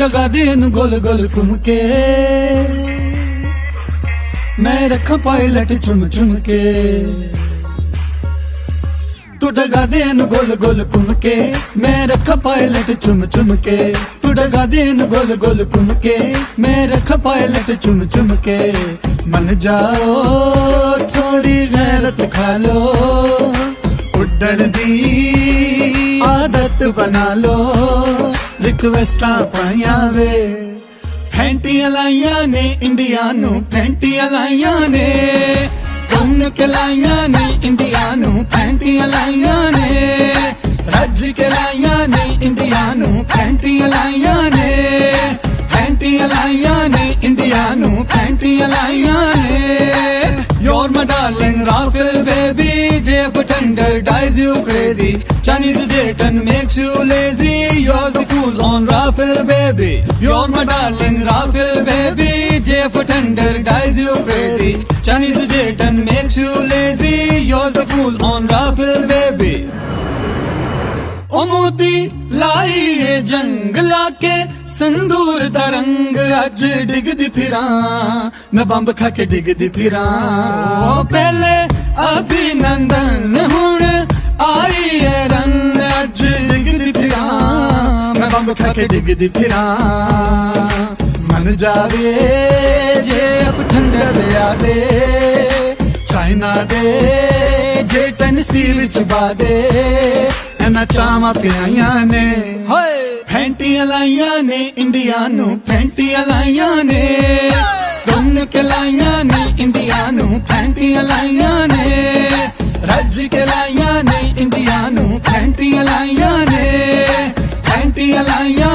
डगा दे इन गोल गोल घूम के, मैं रखा पायलट चुम चुम के। तू डगा दे इन गोल गोल घूम के, मैं रखा पायलट चुम चुम के। तू डगा दे इन गोल गोल घूम के, मैं रखा पायलट चुम चुम के। मन जाओ थोड़ी गैरत खा लो, उड्डण दी आदत बना लो। रिक्वेस्टां पाइयां वे, फैंटियां लाइयां ने इंडिया नू, फैंटियां लाइयां ने कौन के लाइयां ने इंडिया नू, फैंटियां लाइयां ने रज के लाइयां ने इंडिया नू, फैंटियां लाइयां ने, फैंटियां लाइयां ने इंडिया नू, फैंटियां लाइयां ने। You're my darling Rafel baby, JF tender drives you crazy, Chinese Dayton makes you lazy, you're the fool on Rafel baby. You're my darling Rafel baby, JF tender drives you crazy, Chinese Dayton makes you lazy, you're the fool on Rafel baby. ओ मोदी लाई ये जंग लाके संदूर दा रंग अज डिगदी फिरां, मैं बंब खा के डिगदी फिरां। ओ पहले अभिनंदन हुण आई है रन, अज डिगदी फिरां, मैं बंब खा के डिगदी फिरां। मन जावे जे अब ठंडर यादे, चाइना दे जे टेनेसी विच बादे, एना चावां पियाइयां ने, फैंटियां लाइयां ने इंडिया नू, फैंटियां लाइयां ने कौन के लाइयां ने इंडिया नू, फैंटियां लाइयां ने रज के लाइयां ने इंडिया नू, फैंटियां लाइयां ने, फैंटियां लाइयां